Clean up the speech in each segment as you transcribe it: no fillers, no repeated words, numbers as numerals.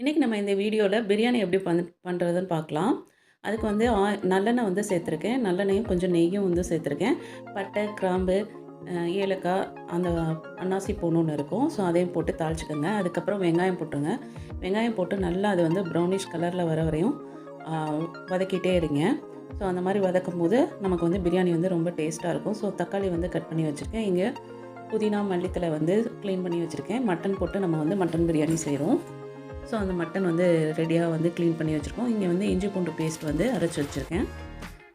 இன்றைக்கி நம்ம இந்த வீடியோவில் பிரியாணி எப்படி பண்ணுறதுன்னு பார்க்கலாம். அதுக்கு வந்து நல்லெண்ணெய் வந்து சேர்த்துருக்கேன். நல்லெண்ணெயும் கொஞ்சம் நெய்யும் வந்து சேர்த்துருக்கேன். பட்டை, கிராம்பு, ஏலக்காய், அந்த அன்னாசி பூன்னு ஒன்று இருக்கும். ஸோ அதையும் போட்டு தாளிச்சுக்கோங்க. அதுக்கப்புறம் வெங்காயம் போட்டுருங்க. வெங்காயம் போட்டு நல்லா அது வந்து ப்ரௌனிஷ் கலரில் வர வரையும் ஆ, வதக்கிட்டே இருங்க. ஸோ அந்த மாதிரி வதக்கும் போது நமக்கு வந்து பிரியாணி வந்து ரொம்ப டேஸ்ட்டாக இருக்கும். ஸோ தக்காளி வந்து கட் பண்ணி வச்சுருக்கேன். இங்கே புதினா, மல்லித்தழை வந்து க்ளீன் பண்ணி வச்சுருக்கேன். மட்டன் போட்டு நம்ம வந்து மட்டன் பிரியாணி செய்கிறோம். ஸோ அந்த மட்டன் வந்து ரெடியாக வந்து க்ளீன் பண்ணி வச்சுருக்கோம். இங்கே வந்து இஞ்சி பூண்டு பேஸ்ட் வந்து அரைச்சி வச்சுருக்கேன்.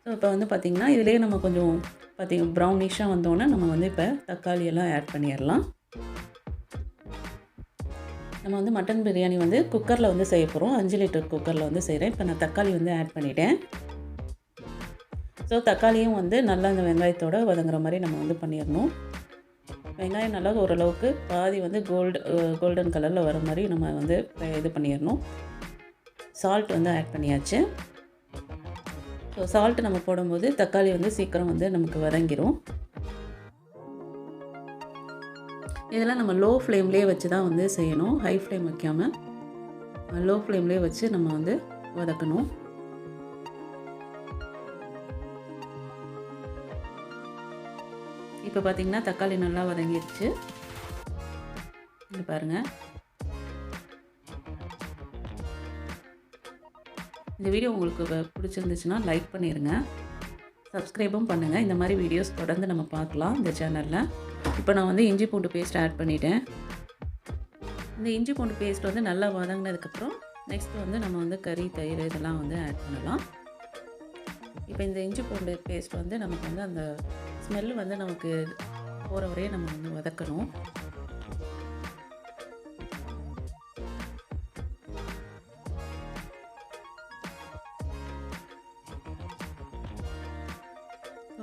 ஸோ இப்போ வந்து பார்த்திங்கன்னா, இதிலேயே நம்ம கொஞ்சம் ப்ரௌனிஷாக வந்தோடனே நம்ம வந்து இப்போ தக்காளி எல்லாம் ஆட் பண்ணிடலாம். நம்ம வந்து மட்டன் பிரியாணி வந்து குக்கரில் வந்து செய்ய போகிறோம். 5 லிட்டர் குக்கரில் வந்து செய்கிறேன். இப்போ நான் தக்காளி வந்து ஆட் பண்ணிட்டேன். ஸோ தக்காளியும் வந்து நல்லா அந்த வெங்காயத்தோடு வதங்குற மாதிரி நம்ம வந்து பண்ணிடணும். வெங்காயம் நல்லா ஓரளவுக்கு பாதி வந்து கோல்டன் கலரில் வர மாதிரி நம்ம வந்து இது பண்ணிடணும். சால்ட் வந்து ஆட் பண்ணியாச்சு. ஸோ சால்ட் நம்ம போடும்போது தக்காளி வந்து சீக்கிரம் வந்து நமக்கு வதங்கிடும். இதெல்லாம் நம்ம லோ ஃப்ளேம்லேயே வச்சு தான் வந்து செய்யணும். ஹை ஃப்ளேம் வைக்காமல் லோ ஃப்ளேம்லேயே வச்சு நம்ம வந்து வதக்கணும். இப்போ பார்த்திங்கன்னா தக்காளி நல்லா வதங்கிடுச்சு. இங்கே பாருங்கள். இந்த வீடியோ உங்களுக்கு பிடிச்சிருந்துச்சுன்னா லைக் பண்ணிடுங்க. சப்ஸ்கிரைபும் பண்ணுங்கள். இந்த மாதிரி வீடியோஸ் தொடர்ந்து நம்ம பார்க்கலாம் இந்த சேனலில். இப்போ நான் வந்து இஞ்சி பூண்டு பேஸ்ட் ஆட் பண்ணிட்டேன். இந்த இஞ்சி பூண்டு பேஸ்ட் வந்து நல்லா வதங்கினதுக்கப்புறம் நெக்ஸ்ட்டு வந்து நம்ம வந்து கறி, தயிர் இதெல்லாம் வந்து ஆட் பண்ணலாம். இப்போ இந்த இஞ்சி பூண்டு பேஸ்ட் வந்து நமக்கு வந்து அந்த ஸ்மெல்லு வந்து நமக்கு போகிற வரையும் நம்ம வந்து வதக்கணும்.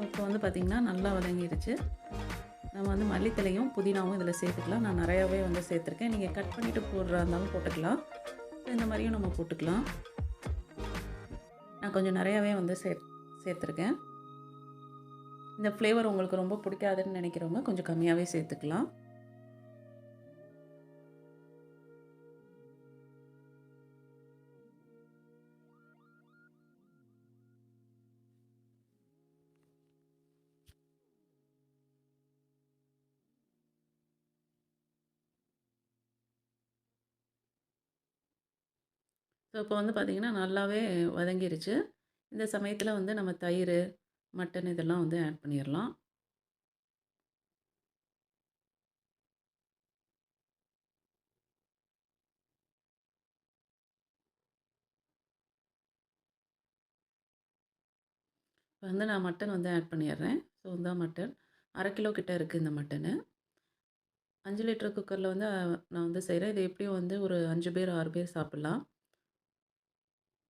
இப்போ வந்து பார்த்திங்கன்னா நல்லா வதங்கிடுச்சு. நம்ம வந்து மல்லித்தலையும் புதினாவும் இதில் சேர்த்துக்கலாம். நான் நிறையாவே வந்து சேர்த்துருக்கேன். நீங்கள் கட் பண்ணிவிட்டு போடுறா இருந்தாலும் போட்டுக்கலாம். இந்த மாதிரியும் நம்ம போட்டுக்கலாம். நான் கொஞ்சம் நிறையாவே வந்து சேர்த்துருக்கேன். இந்த ஃப்ளேவர் உங்களுக்கு ரொம்ப பிடிக்காதுன்னு நினைக்கிறவங்க கொஞ்சம் கம்மியாகவே சேர்த்துக்கலாம். ஸோ இப்போ வந்து பார்த்திங்கன்னா நல்லாவே வதங்கிருச்சு. இந்த சமயத்தில் வந்து நம்ம தயிர், மட்டன் இதெல்லாம் வந்து ஆட் பண்ணிடலாம். இப்போ வந்து நான் மட்டன் வந்து ஆட் பண்ணிடுறேன். ஸோ இந்த மட்டன் 1/2 கிலோ கிட்ட இருக்குது இந்த மட்டனு. 5 லிட்டர் குக்கரில் வந்து நான் வந்து செய்கிறேன். இது எப்படியும் வந்து ஒரு 5 பேர் 6 பேர் சாப்பிட்லாம்.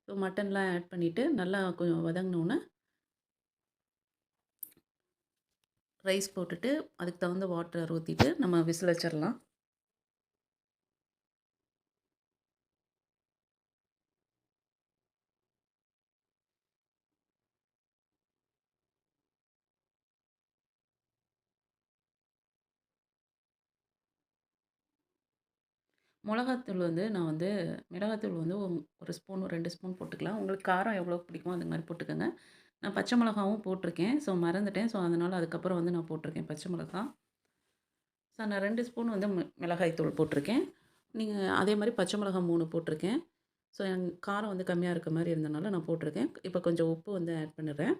ஸோ மட்டன்லாம் ஆட் பண்ணிவிட்டு நல்லா கொஞ்சம் வதங்கினோன்னே ரைஸ் போட்டுட்டு அதுக்கு தகுந்த வாட்டர் ஊற்றிட்டு நம்ம விசில் வச்சிடலாம். மிளகாத்தூள் வந்து நான் வந்து மிளகாத்தூள் வந்து ஒரு ஸ்பூன், 2 ஸ்பூன் போட்டுக்கலாம். உங்களுக்கு காரம் எவ்வளோ பிடிக்குமோ அது மாதிரி போட்டுக்கோங்க. நான் பச்சை மிளகாவும் போட்டிருக்கேன். ஸோ மறந்துட்டேன். ஸோ அதனால் அதுக்கப்புறம் வந்து நான் போட்டிருக்கேன் பச்சை மிளகா. ஸோ நான் 2 ஸ்பூன் வந்து மிளகாய் தூள் போட்டிருக்கேன். நீங்கள் அதே மாதிரி பச்சை மிளகா 3 போட்டிருக்கேன். ஸோ என் காரம் வந்து கம்மியாக இருக்க மாதிரி இருந்தனால நான் போட்டிருக்கேன். இப்போ கொஞ்சம் உப்பு வந்து ஆட் பண்ணிடுறேன்.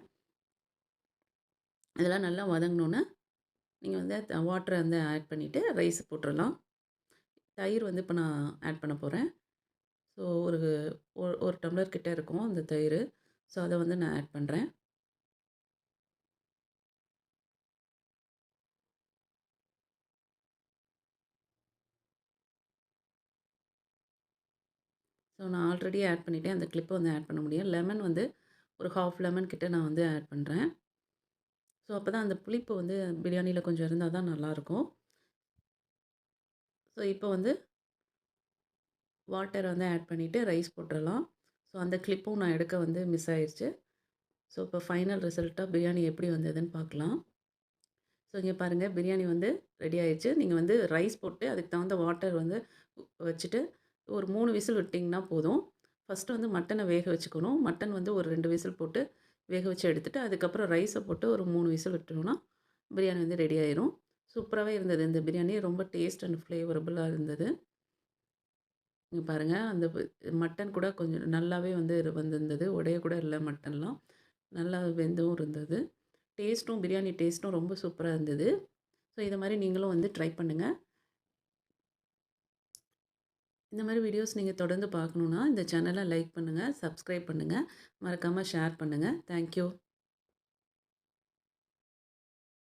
இதெல்லாம் நல்லா வதங்கினோன்னே நீங்கள் வந்து வாட்டரை வந்து ஆட் பண்ணிவிட்டு ரைஸ் போட்டுடலாம். தயிர் வந்து இப்போ நான் ஆட் பண்ண போகிறேன். ஸோ ஒரு டம்ளர் கிட்ட இருக்கும் அந்த தயிர். ஸோ அதை வந்து நான் ஆட் பண்ணுறேன். ஸோ நான் ஆல்ரெடி ஆட் பண்ணிட்டேன். அந்த கிளிப்பை வந்து ஆட் பண்ண முடியும். லெமன் வந்து ஒரு 1/2 லெமன் கிட்ட நான் வந்து ஆட் பண்ணுறேன். ஸோ அப்போ தான் அந்த புளிப்பு வந்து பிரியாணியில் கொஞ்சம் இருந்தால் தான் நல்லாயிருக்கும். ஸோ இப்போ வந்து வாட்டர் வந்து ஆட் பண்ணிவிட்டு ரைஸ் போட்டுடலாம். ஸோ அந்த கிளிப்பும் நான் எடுக்க வந்து மிஸ் ஆயிடுச்சு. ஸோ இப்போ ஃபைனல் ரிசல்ட்டாக பிரியாணி எப்படி வந்ததுன்னு பார்க்கலாம். ஸோ இங்கே பாருங்கள் பிரியாணி வந்து ரெடி ஆயிடுச்சு. நீங்கள் வந்து ரைஸ் போட்டு அதுக்கு தகுந்த வாட்டர் வந்து வச்சுட்டு ஒரு 3 விசில் விட்டிங்கன்னா போதும். ஃபஸ்ட்டு வந்து மட்டன வேக வச்சுக்கணும். மட்டன் வந்து ஒரு 2 விசில் போட்டு வேக வச்சு எடுத்துட்டு, அதுக்கப்புறம் ரைஸ போட்டு ஒரு 3 விசில் விட்டோம்னா, பிரியாணி வந்து ரெடி ஆயிரும். சூப்பராவே இருந்தது இந்த பிரியாணி. ரொம்ப டேஸ்ட் அண்ட் ஃப்ளேவரபுளா இருந்தது. இங்க பாருங்க, அந்த மட்டன் கூட கொஞ்சம் நல்லாவே வந்து வந்திருந்தது. உடைய கூட இல்ல மட்டன்லாம். நல்லா வெந்தும் இருந்தது. பிரியாணி டேஸ்ட்டும் ரொம்ப சூப்பரா இருந்தது. ஸோ இத மாரி நீங்களும் வந்து ட்ரை பண்ணுங்க. இந்த மாரி வீடியோஸ் நீங்க தொடர்ந்து பார்க்கணுன்னா, இந்த சேனல லைக் பண்ணுங்க, சப்ஸ்கிரைப் பண்ணுங்க. மறக்காம ஷேர் பண்ணுங்க. Thank you.